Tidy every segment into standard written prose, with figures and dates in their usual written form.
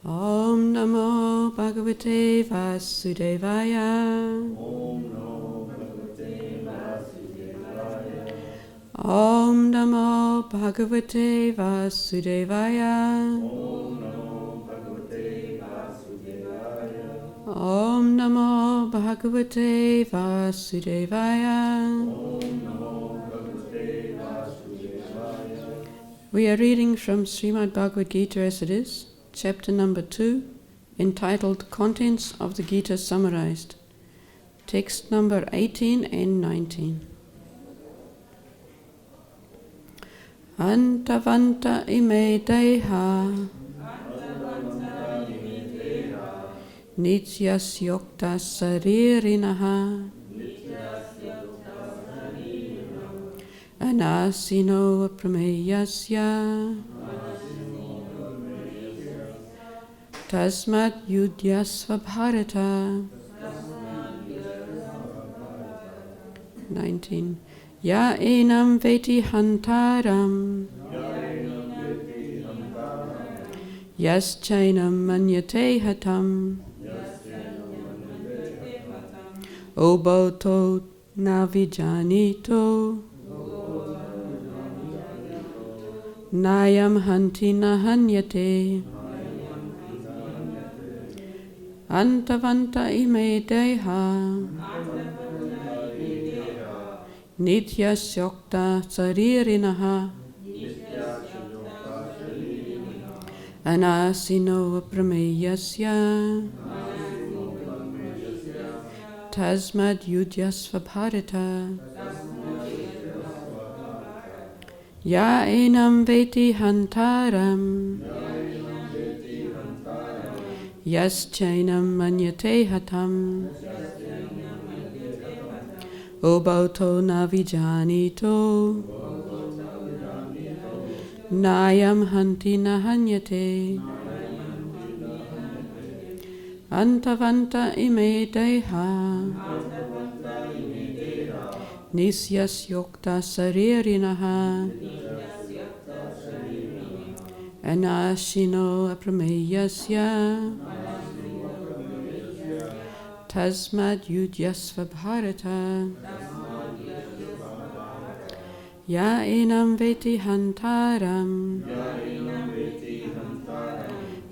Om Namo Bhagavate Vasudevaya. Om Namo Bhagavate Vasudevaya. Om Namo Bhagavate Vasudevaya. Om Namo Bhagavate Vasudevaya. Om Namo Bhagavate Vasudevaya. Om Namo Bhagavate Vasudevaya. We are reading from Srimad Bhagavad Gita as it is, chapter number 2, entitled Contents of the Gita Summarized. Text number 18 and 19. Antavanta ime deha nityas yokta saririnaha anasino prameyasya tasmat yudyasva bharata. 19. Ya enam veti hantaram yas chainam manyate hatam oboto navijanito nayam hanti nahanyate antavanta ime deha nityas yokta saririnaha anasino prameyasya tasmad yudyasva bharata. Ya enam veti hantaram yas chainam manyate hatam obauto navijanito nayam hanti nahanyate antavanta ime deha nisyas yokta saririnaha anashino aprameyasya tasmad yudyasva bharata. Ya enam veti hantaram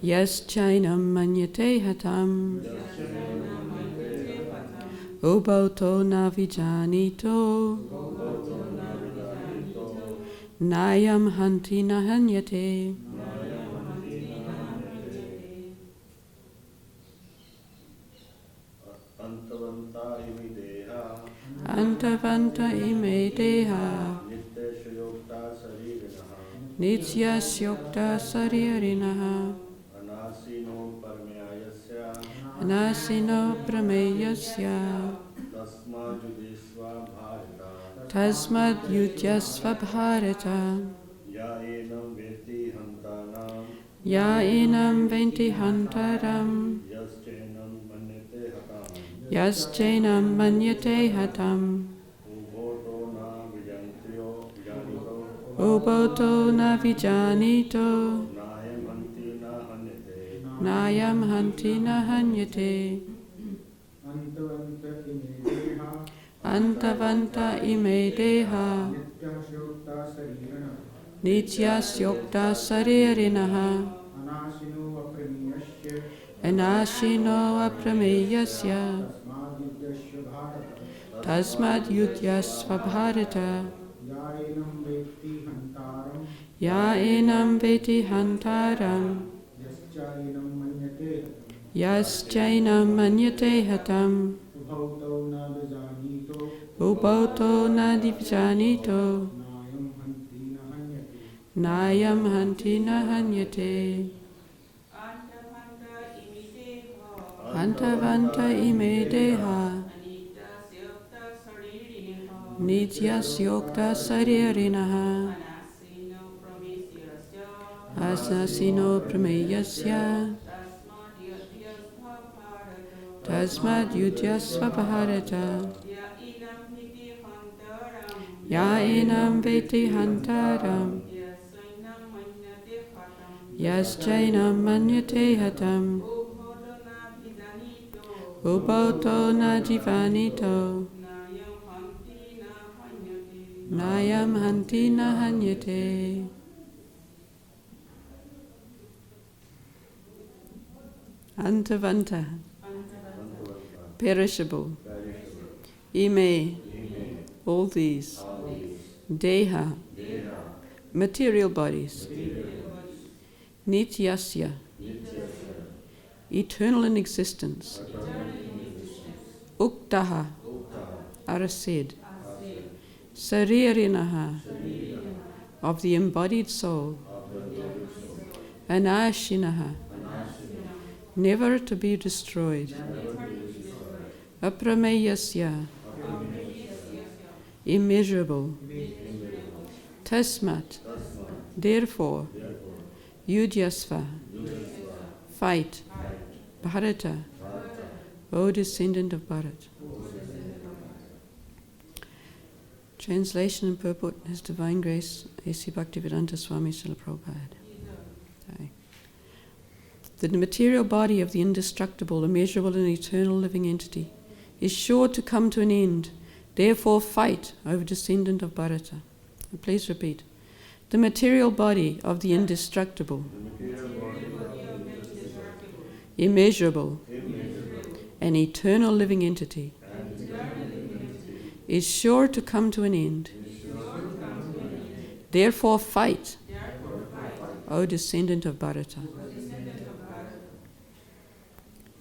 yas chainam manyate hatam obauto navijanito nayam hanti nahanyate antavanta ime deha nityas yokta saririnaha anasino prameyasya tasmad yudyasva bharata. Ya enam veti hantaram yas chainam manyate hatam oboto navijanito nayam hanti nahanyate antavanta ime deha nityas yokta saririnaha anashino aprameyasya tasmad yudyasva bharata. Ya enam veti hantaram yas chainam manyate hatam ubauto nadivijanito nayam hanti nahanyate antavanta ime deha nityas yokta saririnaha asasino prameyasya tasmad yudyasva bharata. Ya enam veti hantaram Yaschainam manyate hatam. Ubauto na jivanito. Nayam hanti na hanyate. Antavanta. Perishable. Ime. All these. Deha. Material bodies. Nityasya. Eternal in existence. Uktaha. Are said. Saririnaha. Of the embodied soul. Anashinaha. Never to be destroyed. Aprameyasya. Immeasurable. Tasmat. Therefore. Yudyasva. Fight. Bharata. O descendant of Bharat. Translation and purport, His Divine Grace, A.C. Bhaktivedanta Swami Srila Prabhupada. Okay. The material body of the indestructible, immeasurable and eternal living entity is sure to come to an end. Therefore fight, O descendant of Bharata. And please repeat. The material body of the indestructible, immeasurable, and eternal living entity is sure to come to an end. Therefore fight, O descendant of Bharata.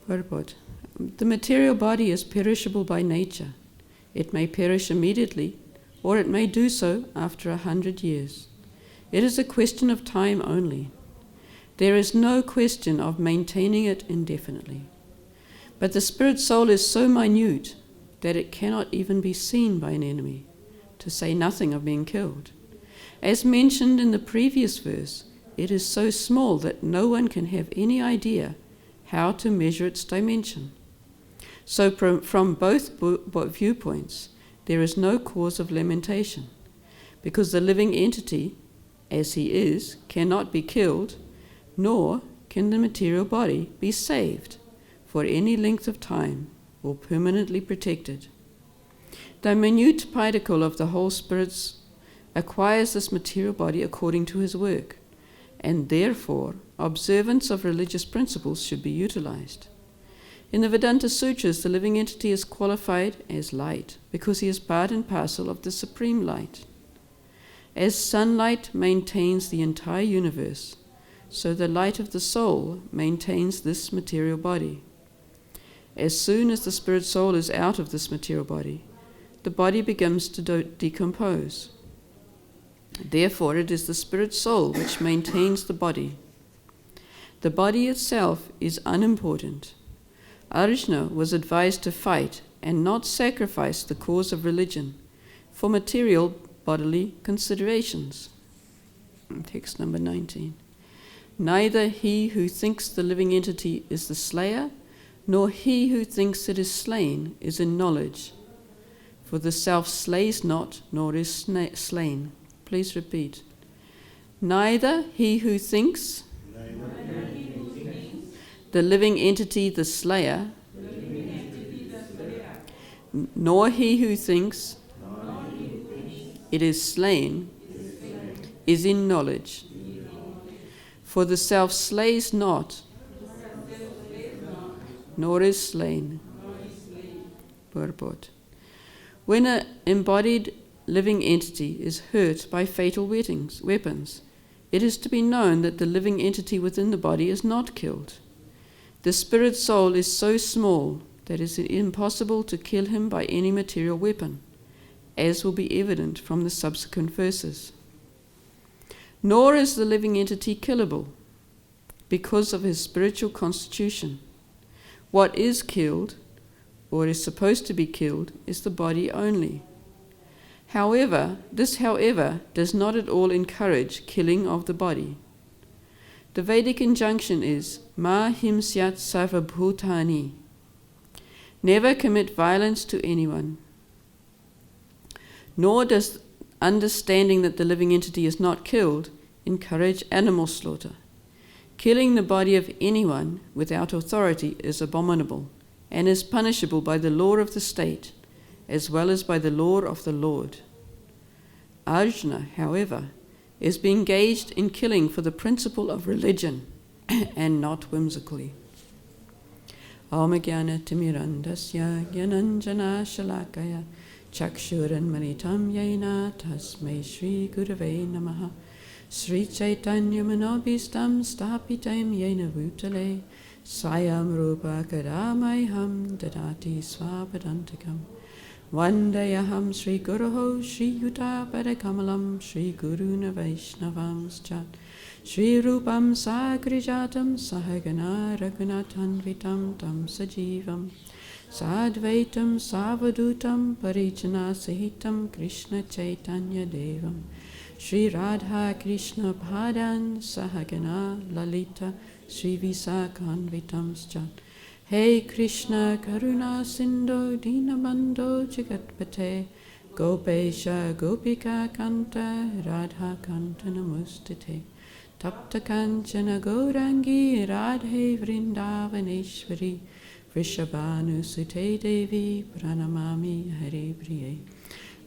Purport. The material body is perishable by nature. It may perish immediately, or it may do so after 100 years. It is a question of time only. There is no question of maintaining it indefinitely. But the spirit soul is so minute that it cannot even be seen by an enemy, to say nothing of being killed. As mentioned in the previous verse, it is so small that no one can have any idea how to measure its dimension. So from both viewpoints, there is no cause of lamentation, because the living entity, as he is, cannot be killed, nor can the material body be saved for any length of time or permanently protected. The minute particle of the whole spirit acquires this material body according to his work, and therefore observance of religious principles should be utilized. In the Vedanta Sutras, the living entity is qualified as light because he is part and parcel of the supreme light. As sunlight maintains the entire universe, so the light of the soul maintains this material body. As soon as the spirit soul is out of this material body, the body begins to decompose. Therefore, it is the spirit soul which maintains the body. The body itself is unimportant. Arjuna was advised to fight and not sacrifice the cause of religion for material bodily considerations. Text number 19. Neither he who thinks the living entity is the slayer, nor he who thinks it is slain is in knowledge. For the self slays not, nor is slain. Please repeat. Neither he who thinks the living entity the slayer, nor he who thinks it is slain is in knowledge. For the self slays not, nor is slain. Purport. When an embodied living entity is hurt by fatal weapons, it is to be known that the living entity within the body is not killed. The spirit soul is so small that it is impossible to kill him by any material weapon, as will be evident from the subsequent verses. Nor is the living entity killable, because of his spiritual constitution. What is killed, or is supposed to be killed, is the body only. However, this does not at all encourage killing of the body. The Vedic injunction is Ma himsyat sarvabhutani. Never commit violence to anyone. Nor does understanding that the living entity is not killed encourage animal slaughter. Killing the body of anyone without authority is abominable and is punishable by the law of the state as well as by the law of the Lord. Arjuna, however, is being engaged in killing for the principle of religion and not whimsically. Om Jnana Timirandasya Jnananjana Shalakaya Chakshuran Manitam Yena Tasmai Shri Gurave Namaha Sri Chaitanya Manobhistam Stapitam Yena Bhutale Swayam Rupa Kadamayham Dadati Swapadantikam Vandayaham Sri Guruho Sri Yuta Padakamalam Sri Guruna Vaishnavamscha Sri Rupam Sagrijatam Sahagana Raghunatanvitam Tam Sajivam Sadvaitam Savadutam Parijana Sahitam Krishna Chaitanya Devam Sri Radha Krishna Padan Sahagana Lalita Sri Visakanvitamscha Hey Krishna Karuna Sindhu Dinabandho Jagatpate Gopesha Gopika Kanta Radha Kanta Namustite Tapta Kanchana Gaurangi Radhe Vrindavaneshwari Vrishabhanu Sute Devi Pranamami Hare Priye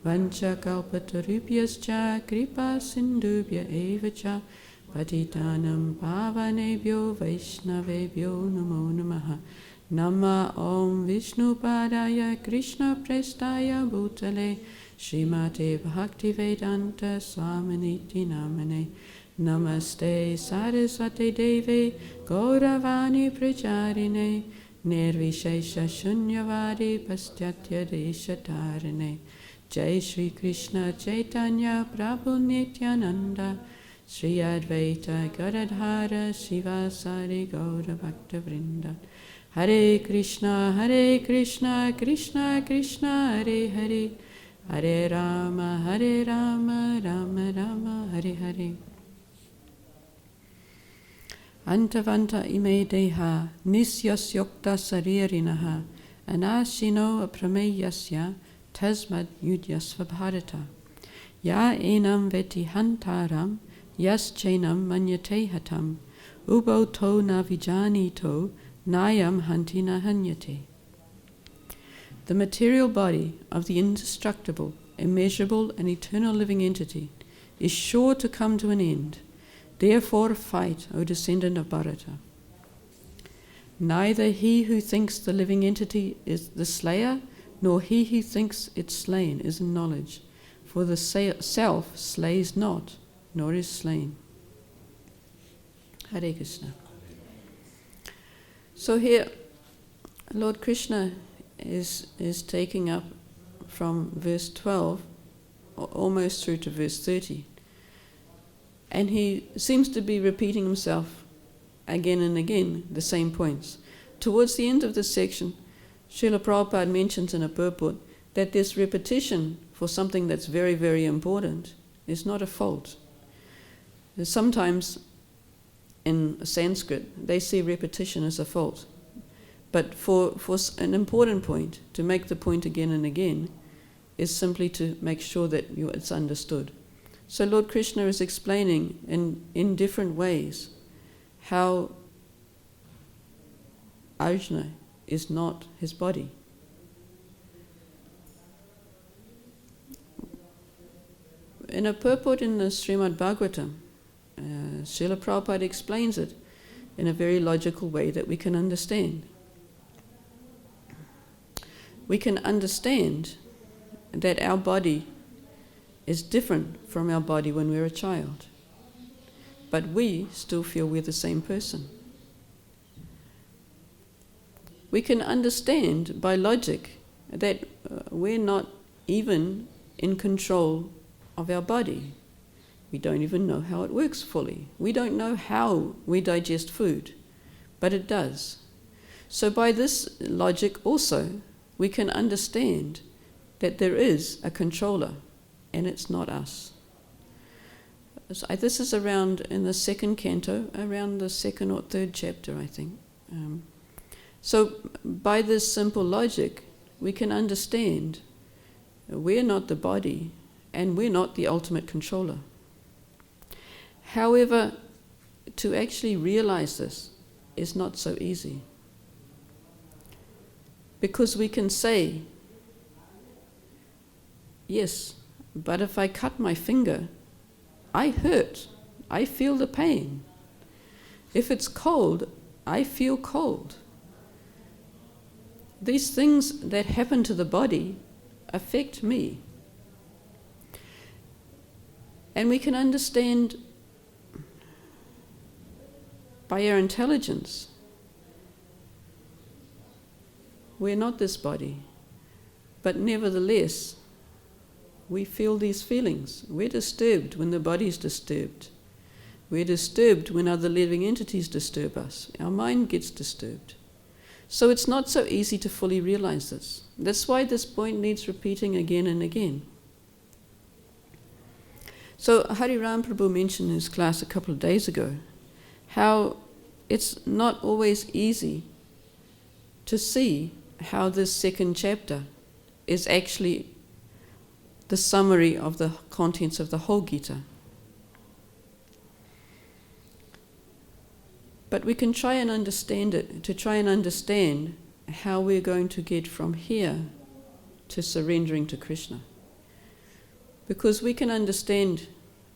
Vancha Kalpatarubhyascha Kripa Sindhubhya Evacha Patitanam Pavanebhyo Vaishnavebhyo Namo Namaha Nama Om Vishnu Padaya Krishna Prestaya Bhutale Srimate Bhaktivedanta Swaminiti Namane Namaste Saraswati Deve Gauravani Pracharine Nirvishesha Shunyavadi Pastyatya Deshatarine Jai Shri Krishna Chaitanya Prabhu Nityananda Sri Advaita Gadadhara Shivasari Gaura Bhakta Vrinda Hare Krishna Krishna Krishna Hare Hare Hare Rama Rama Rama Hare Hare Antavanta ime deha nisyasyokta saririnaha anashino aprameyasya tasmad yudyasva bharata ya enam veti hantaram yas chenam manyate hatam ubo to navijani to nayam hantina hanyate. The material body of the indestructible, immeasurable and eternal living entity is sure to come to an end. Therefore fight, O descendant of Bharata. Neither he who thinks the living entity is the slayer, nor he who thinks it slain is in knowledge. For the self slays not, nor is slain. Hare Krishna. So here, Lord Krishna is taking up from verse 12, almost through to verse 30. And he seems to be repeating himself again and again, the same points. Towards the end of this section, Srila Prabhupada mentions in a purport that this repetition for something that's very, very important is not a fault. Sometimes in Sanskrit, they see repetition as a fault. But for an important point, to make the point again and again, is simply to make sure that it's understood. So Lord Krishna is explaining in different ways how Arjuna is not his body. In a purport in the Srimad Bhagavatam, Srila Prabhupada explains it in a very logical way that we can understand. We can understand that our body is different from our body when we're a child, but we still feel we're the same person. We can understand by logic that we're not even in control of our body. We don't even know how it works fully. We don't know how we digest food, but it does. So by this logic also, we can understand that there is a controller, and it's not us. So this is around in the second canto, around the second or third chapter, I think. So by this simple logic, we can understand we're not the body, and we're not the ultimate controller. However, to actually realize this is not so easy. Because we can say, yes, but if I cut my finger, I hurt. I feel the pain. If it's cold, I feel cold. These things that happen to the body affect me. And we can understand by our intelligence, we're not this body, but nevertheless, we feel these feelings. We're disturbed when the body's disturbed. We're disturbed when other living entities disturb us. Our mind gets disturbed. So it's not so easy to fully realize this. That's why this point needs repeating again and again. So Hari Ram Prabhu mentioned in his class a couple of days ago how it's not always easy to see how this second chapter is actually the summary of the contents of the whole Gita. But we can try and understand it, to try and understand how we're going to get from here to surrendering to Krishna. Because we can understand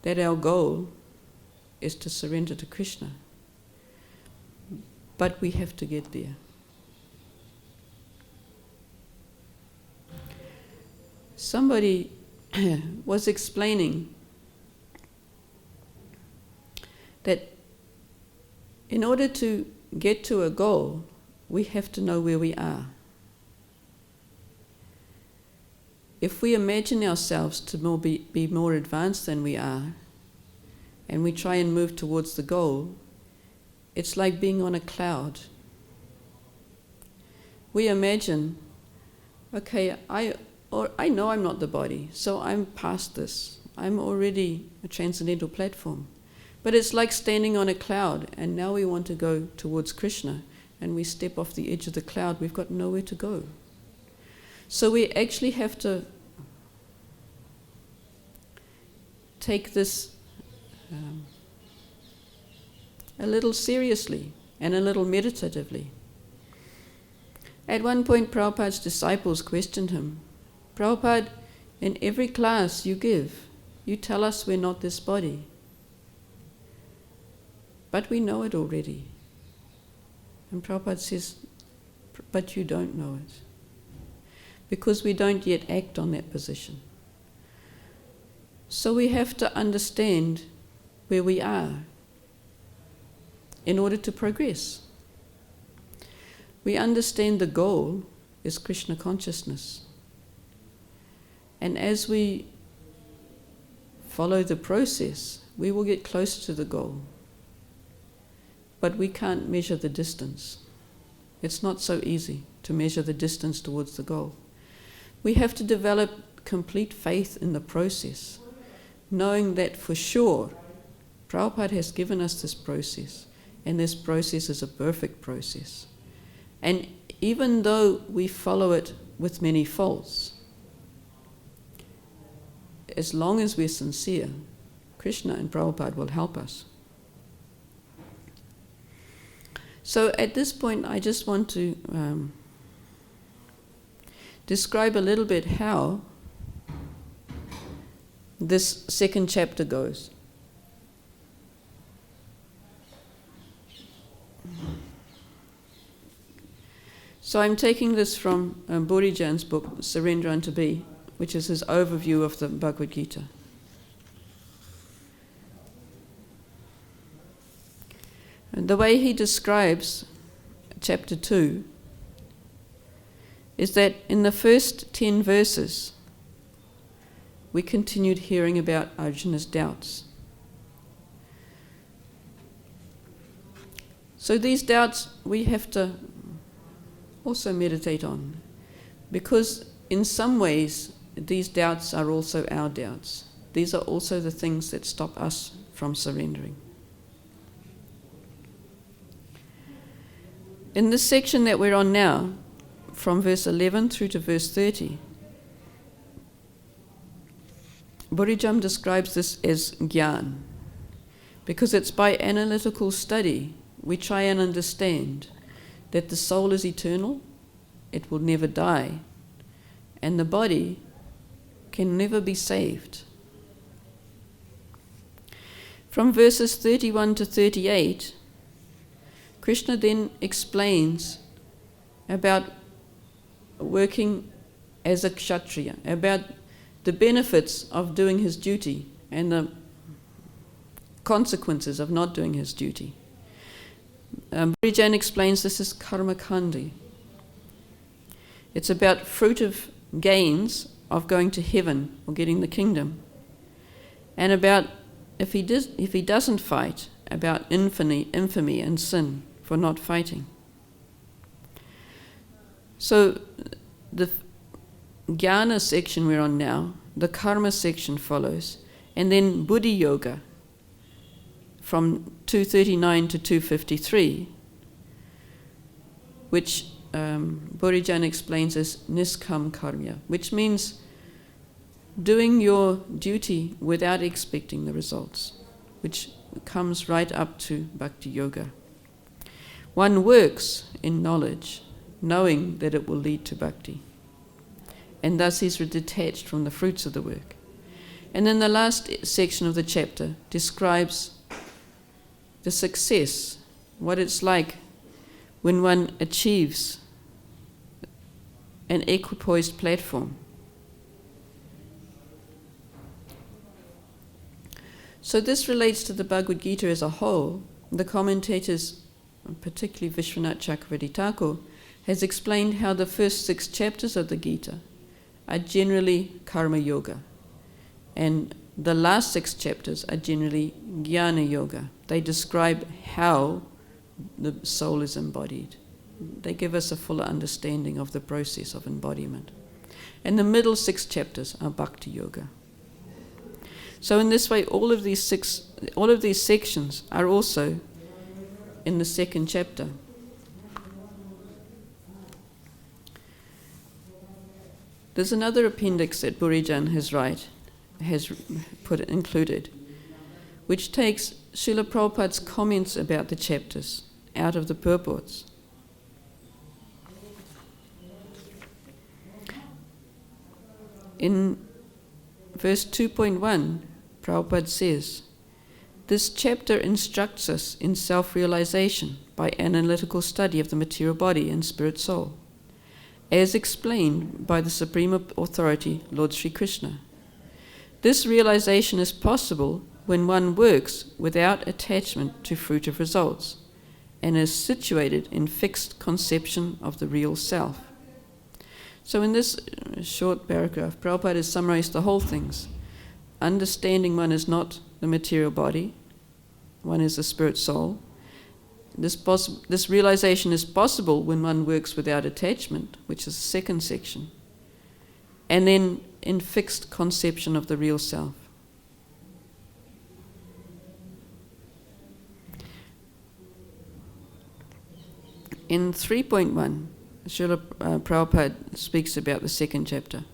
that our goal is to surrender to Krishna. But we have to get there. Somebody was explaining that in order to get to a goal, we have to know where we are. If we imagine ourselves to be more advanced than we are, and we try and move towards the goal, it's like being on a cloud. We imagine, okay, I know I'm not the body, so I'm past this. I'm already a transcendental platform. But it's like standing on a cloud, and now we want to go towards Krishna, and we step off the edge of the cloud. We've got nowhere to go. So we actually have to take this a little seriously and a little meditatively. At one point, Prabhupada's disciples questioned him, Prabhupada, in every class you give, you tell us we're not this body. But we know it already. And Prabhupada says, but you don't know it. Because we don't yet act on that position. So we have to understand where we are in order to progress. We understand the goal is Krishna consciousness. And as we follow the process, we will get closer to the goal. But we can't measure the distance. It's not so easy to measure the distance towards the goal. We have to develop complete faith in the process, knowing that for sure, Prabhupada has given us this process, and this process is a perfect process. And even though we follow it with many faults, as long as we're sincere, Krishna and Prabhupada will help us. So at this point, I just want to describe a little bit how this second chapter goes. So I'm taking this from Burijan's book, Surrender Unto Be, which is his overview of the Bhagavad Gita. And the way he describes chapter 2 is that in the first 10 verses, we continued hearing about Arjuna's doubts. So these doubts we have to also meditate on, because in some ways these doubts are also our doubts. These are also the things that stop us from surrendering. In this section that we're on now, from verse 11 through to verse 30, Burijam describes this as Gyan, because it's by analytical study we try and understand that the soul is eternal, it will never die, and the body can never be saved. From verses 31 to 38, Krishna then explains about working as a kshatriya, about the benefits of doing his duty and the consequences of not doing his duty. Burijan explains this as karma kandi. It's about fruitive gains of going to heaven or getting the kingdom, and about if he doesn't fight, about infamy and sin for not fighting. So the jnana section we're on now, the karma section follows, and then buddhi yoga from 239 to 253, which Burijan explains as niskam karma, which means doing your duty without expecting the results, which comes right up to bhakti yoga. One works in knowledge, knowing that it will lead to bhakti, and thus he's detached from the fruits of the work. And then the last section of the chapter describes the success, what it's like when one achieves an equipoised platform. So this relates to the Bhagavad Gita as a whole. The commentators, particularly Vishwanath Chakravarti Thakur, has explained how the first 6 chapters of the Gita are generally karma yoga, and the last 6 chapters are generally jnana yoga. They describe how the soul is embodied. They give us a fuller understanding of the process of embodiment. And the middle 6 chapters are bhakti yoga. So in this way, all of these sections are also in the 2nd chapter. There's another appendix that Burijan has included, which takes Srila Prabhupada's comments about the chapters out of the purports. In verse 2.1, Prabhupada says, "This chapter instructs us in self-realization by analytical study of the material body and spirit soul, as explained by the Supreme Authority, Lord Sri Krishna. This realization is possible when one works without attachment to fruitive results and is situated in fixed conception of the real self." So in this short paragraph, Prabhupada has summarized the whole things. Understanding one is not the material body, one is the spirit soul. This realization is possible when one works without attachment, which is the 2nd section, and then in fixed conception of the real self. In 3.1, Srila Prabhupada speaks about the 2nd chapter.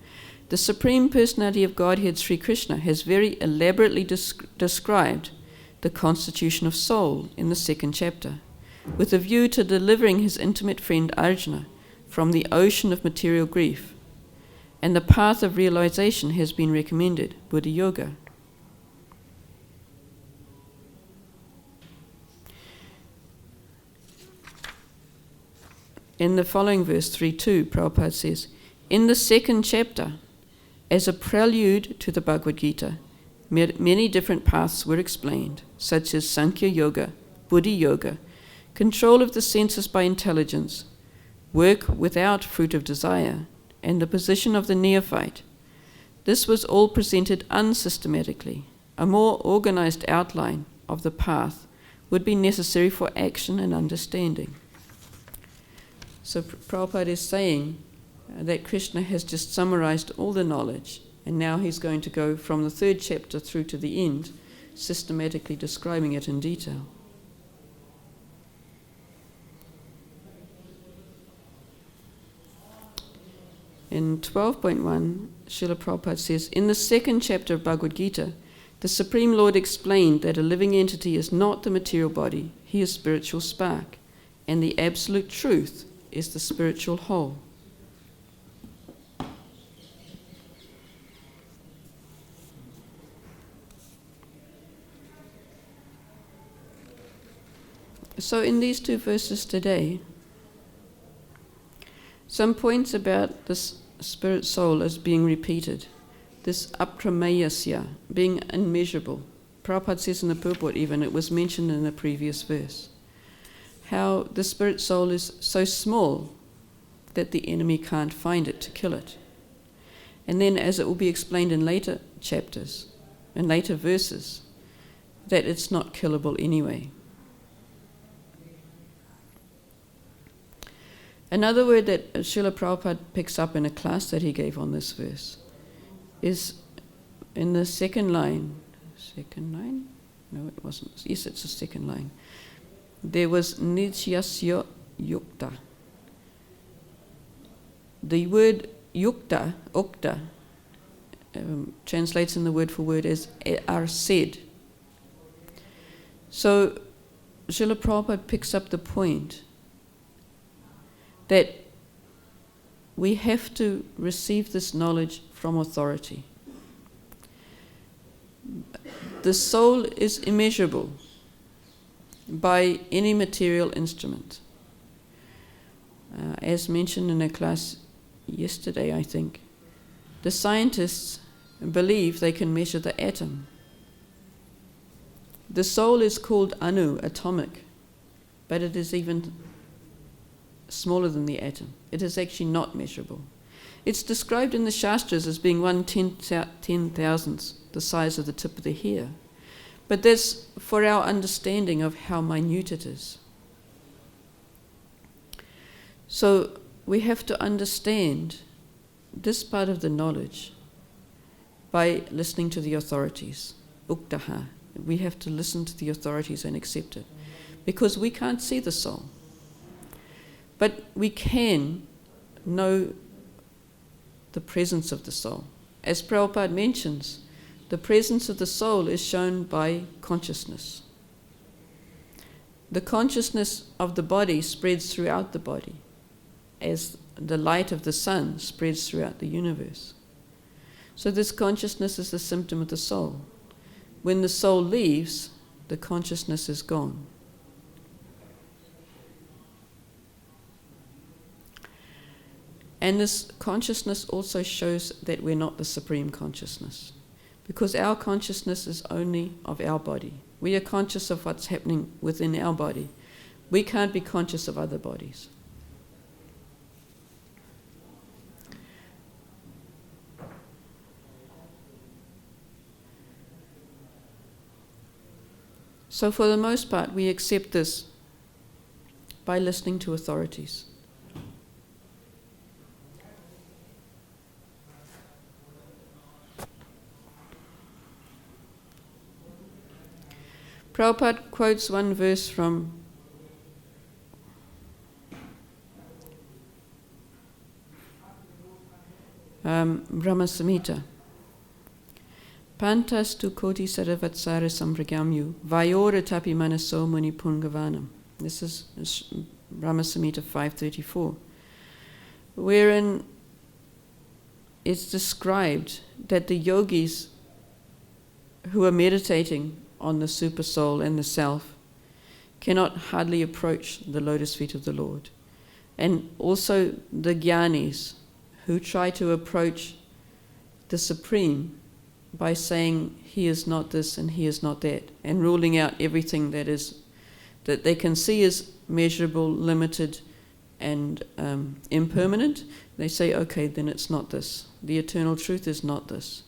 The Supreme Personality of Godhead, Sri Krishna, has very elaborately described the constitution of soul in the 2nd chapter, with a view to delivering his intimate friend Arjuna from the ocean of material grief, and the path of realization has been recommended, buddhi yoga. In the following verse 3.2, Prabhupada says, "In the 2nd chapter, as a prelude to the Bhagavad Gita, many different paths were explained, such as Sankhya Yoga, Buddhi Yoga, control of the senses by intelligence, work without fruit of desire, and the position of the neophyte. This was all presented unsystematically. A more organized outline of the path would be necessary for action and understanding." So Prabhupada is saying that Krishna has just summarized all the knowledge, and now he's going to go from the 3rd chapter through to the end, systematically describing it in detail. In 12.1, Srila Prabhupada says, "In the 2nd chapter of Bhagavad Gita, The Supreme Lord explained that a living entity is not the material body, he is spiritual spark, and the absolute truth is the spiritual whole. So in these two verses today, some points about this spirit soul as being repeated. This aprameyasya, being immeasurable. Prabhupada says in the purport even, it was mentioned in the previous verse, how the spirit soul is so small that the enemy can't find it to kill it. And then, as it will be explained in later chapters, in later verses, that it's not killable anyway. Another word that Srila Prabhupada picks up in a class that he gave on this verse is in the second line. Second line? No, it wasn't. Yes, it's the second line. There was nityasya yukta. The word yukta, ukta, translates in the word for word as are said. So Srila Prabhupada picks up the point that we have to receive this knowledge from authority. The soul is immeasurable by any material instrument. As mentioned in a class yesterday, I think, the scientists believe they can measure the atom. The soul is called anu, atomic, but it is even smaller than the atom. It is actually not measurable. It's described in the Shastras as being 1/10,000th the size of the tip of the hair. But that's for our understanding of how minute it is. So we have to understand this part of the knowledge by listening to the authorities. Uktaha. We have to listen to the authorities and accept it. Because we can't see the soul. But we can know the presence of the soul. As Prabhupada mentions, the presence of the soul is shown by consciousness. The consciousness of the body spreads throughout the body, as the light of the sun spreads throughout the universe. So this consciousness is the symptom of the soul. When the soul leaves, the consciousness is gone. And this consciousness also shows that we're not the supreme consciousness, because our consciousness is only of our body. We are conscious of what's happening within our body. We can't be conscious of other bodies. So for the most part, we accept this by listening to authorities. Prabhupada quotes one verse from Brahma Samhita. Pantastu koti saravatsara sampragamyu vayora tapi manaso muni pungavanam. This is Brahma Samhita 534, wherein it's described that the yogis who are meditating on the super soul and the self cannot hardly approach the lotus feet of the Lord. And also the jnanis who try to approach the Supreme by saying he is not this and he is not that, and ruling out everything that they can see as measurable, limited, and impermanent. They say, okay, then it's not this. The eternal truth is not this.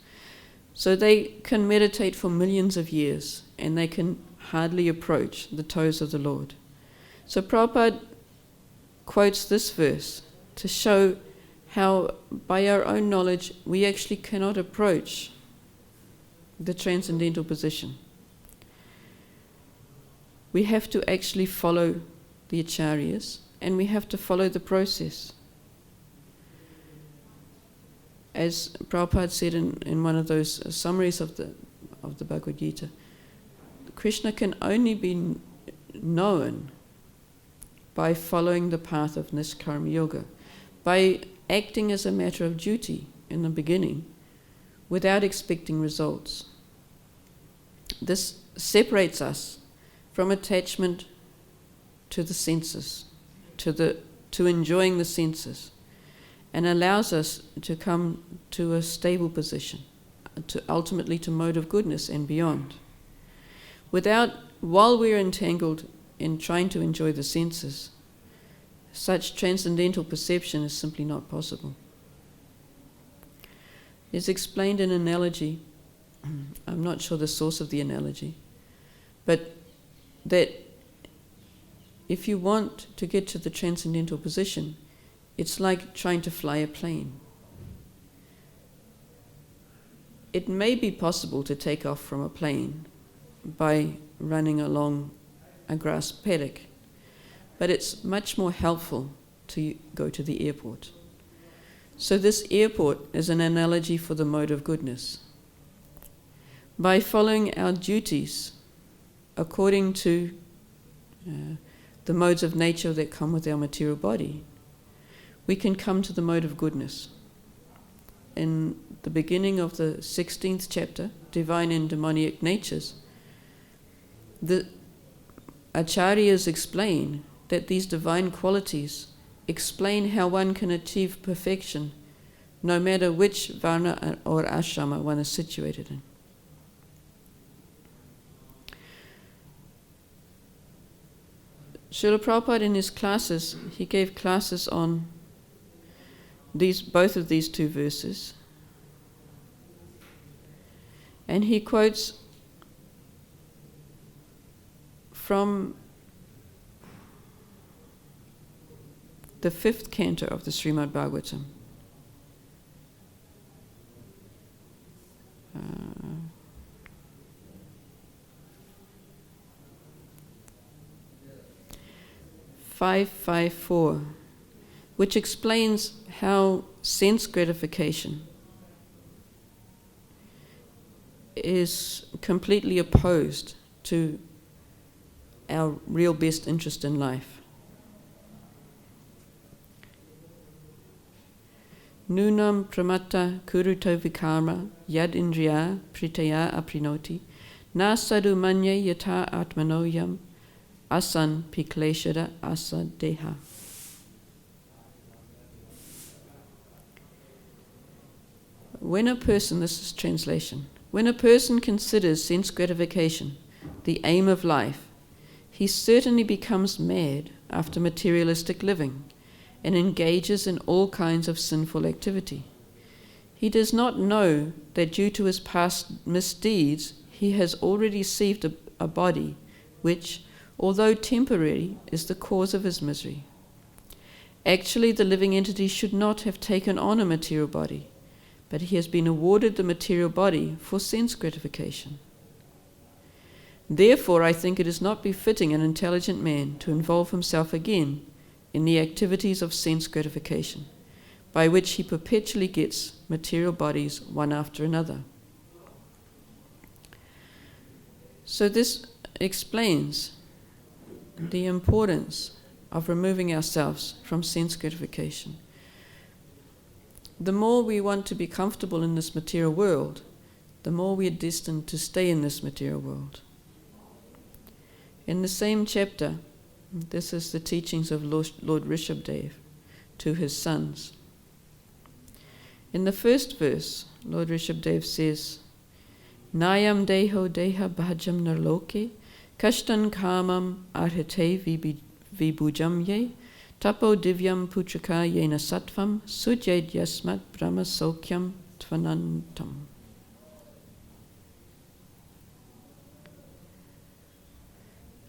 So they can meditate for millions of years and they can hardly approach the toes of the Lord. So Prabhupada quotes this verse to show how by our own knowledge we actually cannot approach the transcendental position. We have to actually follow the acharyas and we have to follow the process. As Prabhupada said in one of those summaries of of the Bhagavad Gita. Krishna can only be known by following the path of Niskarma Yoga, by acting as a matter of duty in the beginning without expecting results. This separates us from attachment to the senses, to enjoying the senses, and allows us to come to a stable position, ultimately to mode of goodness and beyond. While we're entangled in trying to enjoy the senses, such transcendental perception is simply not possible. It's explained in an analogy. I'm not sure the source of the analogy, but that if you want to get to the transcendental position, it's like trying to fly a plane. It may be possible to take off from a plane by running along a grass paddock, but it's much more helpful to go to the airport. So this airport is an analogy for the mode of goodness. By following our duties according to the modes of nature that come with our material body, we can come to the mode of goodness. In the beginning of the 16th chapter, Divine and Demoniac Natures, the Acharyas explain that these divine qualities explain how one can achieve perfection no matter which varna or ashrama one is situated in. Srila Prabhupada in his classes, he gave classes on both of these two verses. And he quotes from the 5th canto of the Srimad Bhagavatam. (554), which explains how sense gratification is completely opposed to our real best interest in life. Nunam pramatta kuruto vikarma yad indriya pritaya aprinoti na sadhu manye yata atmanoyam asan pikleshada asa deha. When a person, this is translation, when a person considers sense gratification the aim of life, he certainly becomes mad after materialistic living and engages in all kinds of sinful activity. He does not know that due to his past misdeeds, he has already received a body which, although temporary, is the cause of his misery. Actually, the living entity should not have taken on a material body, but he has been awarded the material body for sense gratification. Therefore, I think it is not befitting an intelligent man to involve himself again in the activities of sense gratification, by which he perpetually gets material bodies one after another. So this explains the importance of removing ourselves from sense gratification. The more we want to be comfortable in this material world, the more we are destined to stay in this material world. In the same chapter, this is the teachings of Lord Rishabhdev to his sons. In the first verse, Lord Rishabhdev says, Nayam deho deha bhajam narloke, kashtan kamam arhate vibhujam ye, tapo divyam putraka yena sattvam, sujed yasmat brahma sokyam tvanantam.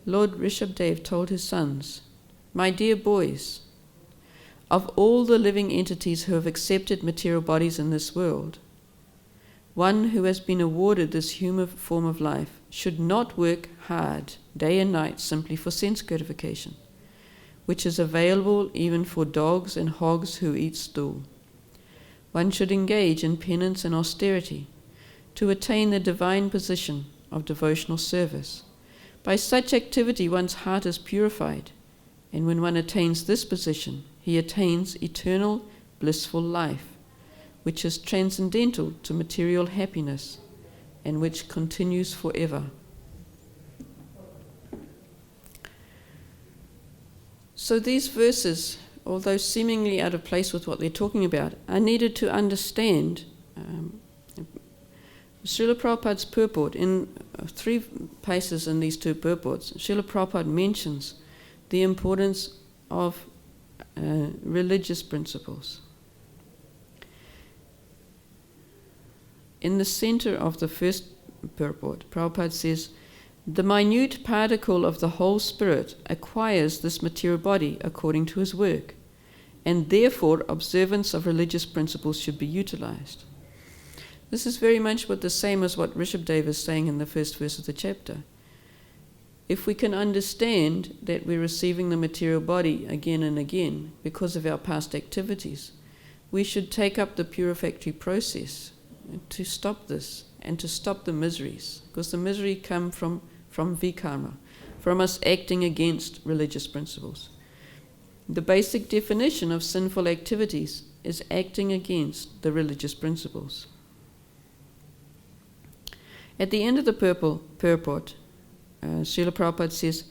Lord Rishabhdev told his sons, My dear boys, of all the living entities who have accepted material bodies in this world, one who has been awarded this human form of life should not work hard day and night simply for sense gratification, which is available even for dogs and hogs who eat stool. One should engage in penance and austerity, to attain the divine position of devotional service. By such activity one's heart is purified, and when one attains this position, he attains eternal blissful life, which is transcendental to material happiness and which continues forever. So these verses, although seemingly out of place with what they're talking about, are needed to understand. Srila Prabhupada's purport, in 3 places in these 2 purports, Srila Prabhupada mentions the importance of religious principles. In the center of the first purport, Prabhupada says, "The minute particle of the whole spirit acquires this material body according to his work, and therefore observance of religious principles should be utilized." This is very much the same as what Rishabdev is saying in the first verse of the chapter. If we can understand that we're receiving the material body again and again because of our past activities, we should take up the purificatory process to stop this and to stop the miseries, because the misery come from vikarma, from us acting against religious principles. The basic definition of sinful activities is acting against the religious principles. At the end of the purport, Srila Prabhupada says,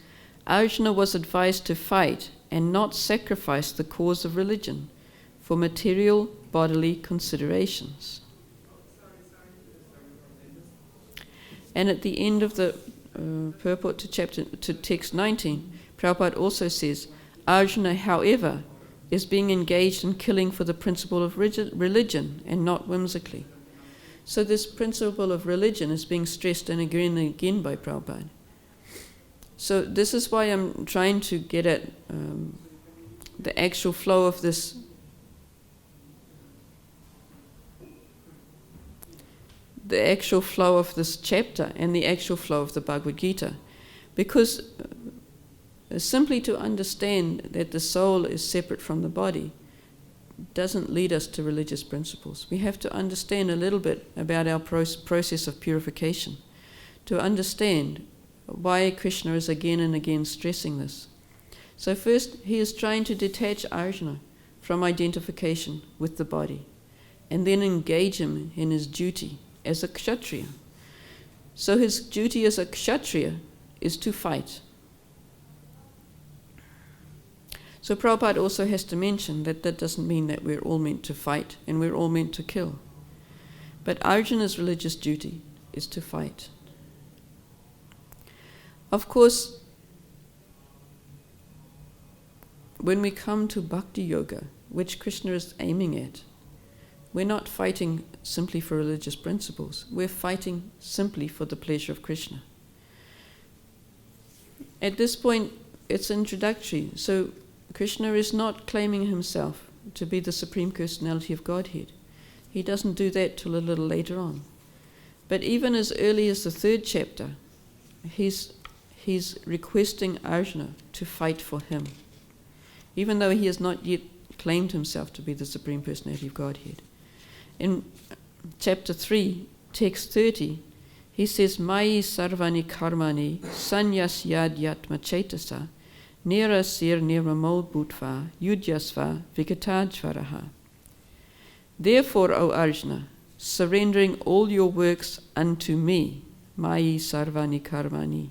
Arjuna was advised to fight and not sacrifice the cause of religion for material bodily considerations. And at the end of the purport to text 19, Prabhupada also says, Arjuna, however, is being engaged in killing for the principle of religion and not whimsically. So this principle of religion is being stressed and again by Prabhupada. So this is why I'm trying to get at the actual flow of this chapter and the actual flow of the Bhagavad Gita, because simply to understand that the soul is separate from the body doesn't lead us to religious principles. We have to understand a little bit about our process of purification to understand why Krishna is again and again stressing this. So first, he is trying to detach Arjuna from identification with the body and then engage him in his duty as a kshatriya. So his duty as a kshatriya is to fight. So Prabhupada also has to mention that that doesn't mean that we're all meant to fight and we're all meant to kill. But Arjuna's religious duty is to fight. Of course, when we come to bhakti yoga, which Krishna is aiming at, we're not fighting simply for religious principles. We're fighting simply for the pleasure of Krishna. At this point, it's introductory. So Krishna is not claiming himself to be the Supreme Personality of Godhead. He doesn't do that till a little later on. But even as early as the 3rd chapter, he's requesting Arjuna to fight for him, even though he has not yet claimed himself to be the Supreme Personality of Godhead. In chapter 3, text 30, he says, Mayi sarvani karmani sanyas yad yatma chetasa nira sir nirmamol bhutva yudyasva vikatajvaraha. Therefore, O Arjuna, surrendering all your works unto me, Mayi sarvani karmani,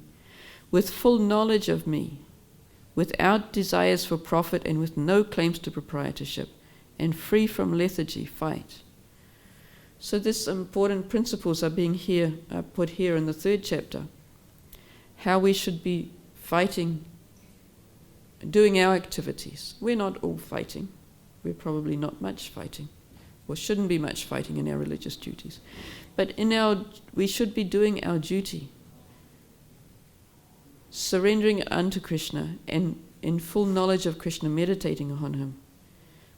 with full knowledge of me, without desires for profit and with no claims to proprietorship, and free from lethargy, fight. So these important principles are being put here in the 3rd chapter. How we should be fighting, doing our activities. We're not all fighting. We're probably not much fighting, or shouldn't be much fighting in our religious duties. But we should be doing our duty, surrendering unto Krishna and in full knowledge of Krishna, meditating on him,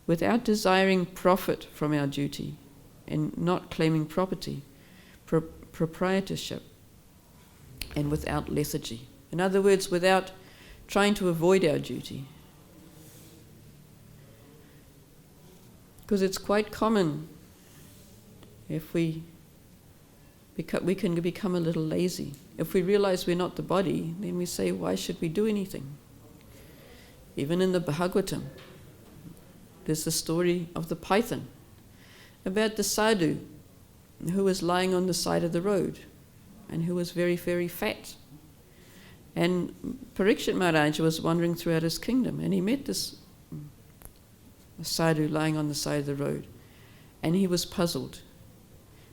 without desiring profit from our duty and not claiming property, proprietorship, and without lethargy. In other words, without trying to avoid our duty. Because it's quite common if we we can become a little lazy. If we realize we're not the body, then we say, why should we do anything? Even in the Bhagavatam, there's the story of the python, about the sadhu who was lying on the side of the road and who was very, very fat. And Parikshit Maharaj was wandering throughout his kingdom, and he met this sadhu lying on the side of the road, and he was puzzled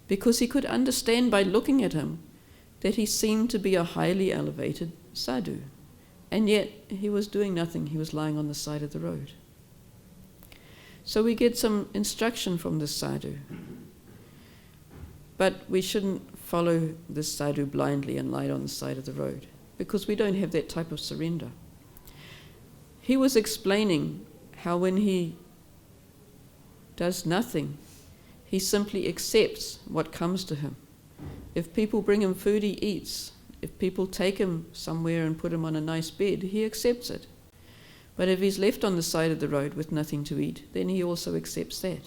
because he could understand by looking at him that he seemed to be a highly elevated sadhu, and yet he was doing nothing. He was lying on the side of the road. So we get some instruction from this sadhu, but we shouldn't follow this sadhu blindly and lie on the side of the road, because we don't have that type of surrender. He was explaining how when he does nothing, he simply accepts what comes to him. If people bring him food, he eats. If people take him somewhere and put him on a nice bed, he accepts it. But if he's left on the side of the road with nothing to eat, then he also accepts that.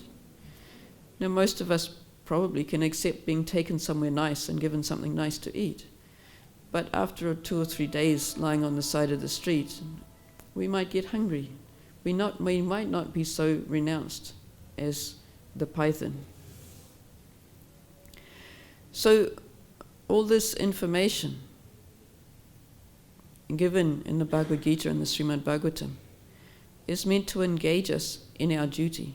Now, most of us probably can accept being taken somewhere nice and given something nice to eat. But after 2 or 3 days lying on the side of the street, we might get hungry. We might not be so renounced as the python. So all this information given in the Bhagavad Gita and the Srimad Bhagavatam is meant to engage us in our duty.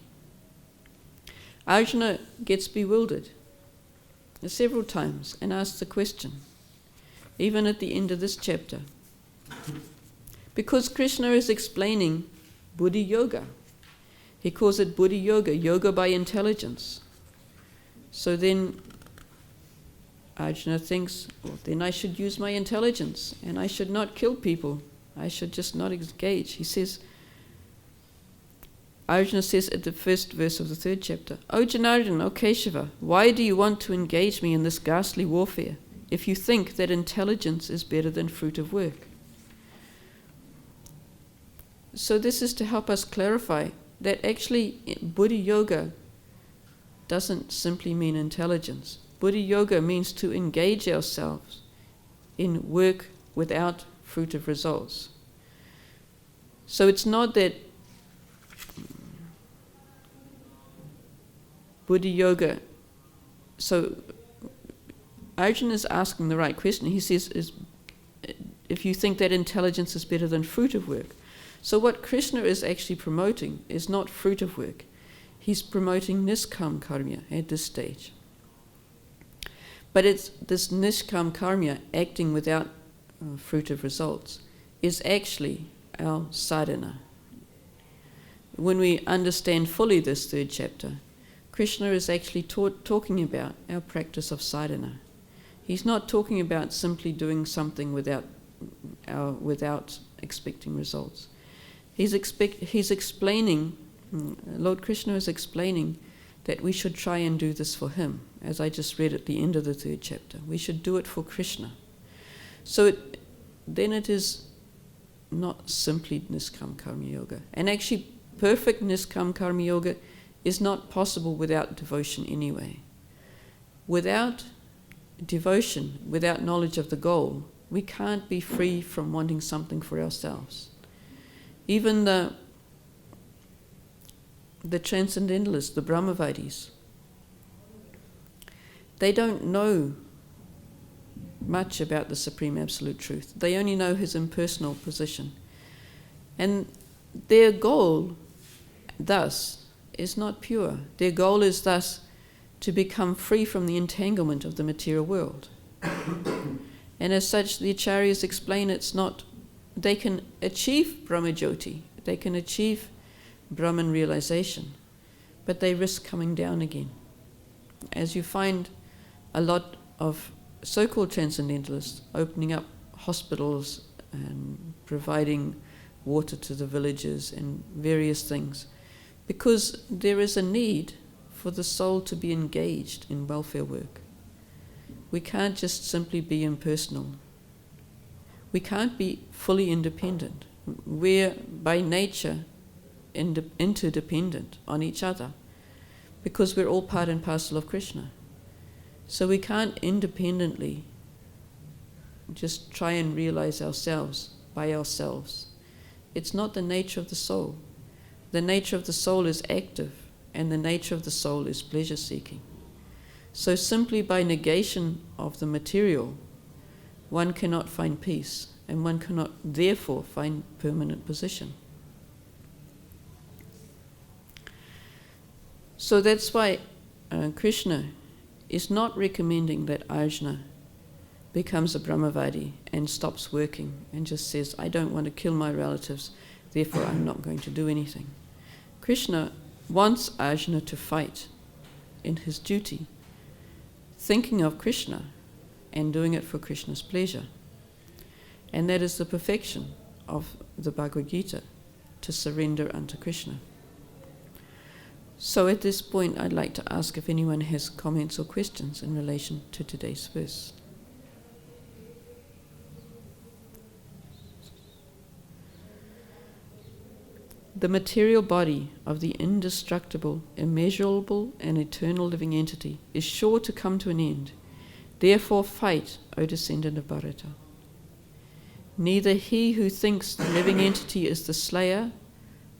Arjuna gets bewildered several times and asks the question, even at the end of this chapter, because Krishna is explaining Buddhi Yoga. He calls it Buddhi Yoga, yoga by intelligence. So then Arjuna thinks, well, then I should use my intelligence and I should not kill people. I should just not engage. He says, Arjuna says at the first verse of the 3rd chapter, O Janardana, O Keshava, why do you want to engage me in this ghastly warfare if you think that intelligence is better than fruit of work? So this is to help us clarify that actually Buddhi Yoga doesn't simply mean intelligence. Buddhi Yoga means to engage ourselves in work without fruit of results. So it's not that Buddhi Yoga, so Arjuna is asking the right question. He says, if you think that intelligence is better than fruit of work. So what Krishna is actually promoting is not fruit of work. He's promoting niskam karma at this stage. But it's this nishkam karma, acting without fruit of results, is actually our sadhana. When we understand fully this 3rd chapter, Krishna is actually talking about our practice of sadhana. He's not talking about simply doing something without expecting results. He's explaining, Lord Krishna is explaining that we should try and do this for him, as I just read at the end of the 3rd chapter. We should do it for Krishna. So then it is not simply Niskam Karma Yoga. And actually, perfect Niskam Karma Yoga is not possible without devotion anyway. Without devotion, without knowledge of the goal, we can't be free from wanting something for ourselves. Even the transcendentalists, the Brahmavadis, they don't know much about the Supreme Absolute Truth. They only know his impersonal position. And their goal, thus, is not pure. Their goal is thus to become free from the entanglement of the material world. And as such, the Acharyas explain it's not, they can achieve Brahmajyoti, they can achieve Brahman realization, but they risk coming down again. As you find a lot of so-called transcendentalists opening up hospitals and providing water to the villages and various things, because there is a need for the soul to be engaged in welfare work. We can't just simply be impersonal. We can't be fully independent. We're by nature interdependent on each other because we're all part and parcel of Krishna. So we can't independently just try and realize ourselves by ourselves. It's not the nature of the soul. The nature of the soul is active, and the nature of the soul is pleasure-seeking. So simply by negation of the material, one cannot find peace, and one cannot therefore find permanent position. So that's why Krishna is not recommending that Arjuna becomes a Brahmavadi and stops working and just says, I don't want to kill my relatives, therefore I'm not going to do anything. Krishna wants Arjuna to fight in his duty, thinking of Krishna and doing it for Krishna's pleasure. And that is the perfection of the Bhagavad Gita, to surrender unto Krishna. So at this point, I'd like to ask if anyone has comments or questions in relation to today's verse. The material body of the indestructible, immeasurable, and eternal living entity is sure to come to an end. Therefore fight, O descendant of Bharata. Neither he who thinks the living entity is the slayer,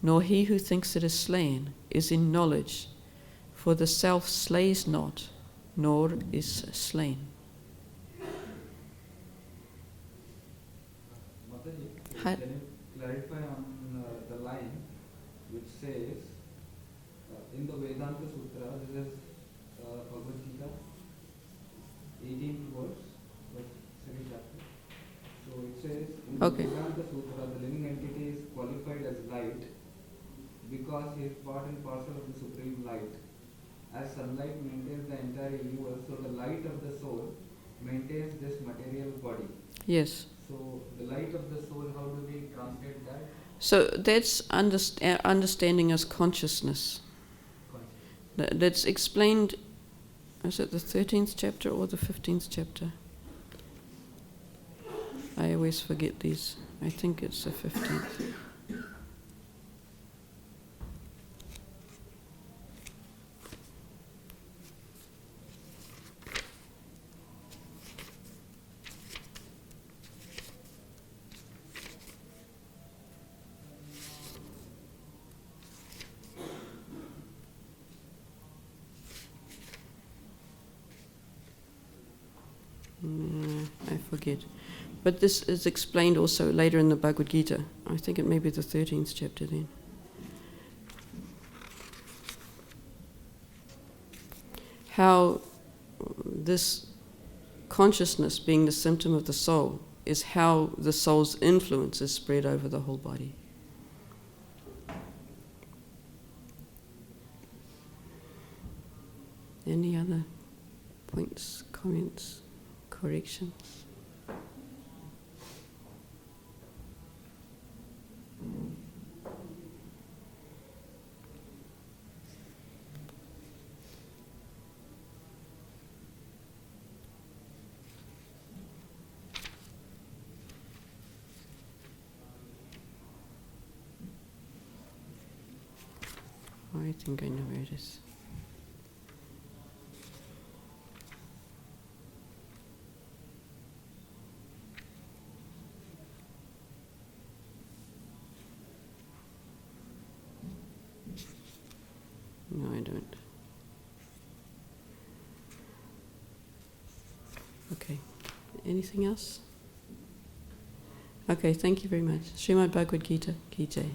nor he who thinks it is slain, is in knowledge, for the self slays not, nor is slain. Mataji, can you clarify on the line which says, in the Vedanta Sutra, this is Bhagavad Gita, 18th verse, second chapter. So it says, in the Vedanta Sutra, the living entity is qualified as light because he is part and parcel of the Supreme Light. As sunlight maintains the entire universe, so the light of the soul maintains this material body. Yes. So the light of the soul, how do we translate that? So that's understanding as consciousness. That's explained, is it the 13th chapter or the 15th chapter? I always forget these. I think it's the 15th. I forget. But this is explained also later in the Bhagavad Gita. I think it may be the 13th chapter then. How this consciousness, being the symptom of the soul, is how the soul's influence is spread over the whole body. Any other points, comments, corrections? I think I know where it is. No, I don't. Okay. Anything else? Okay, thank you very much. Srimad Bhagavad Gita, Ki Jai.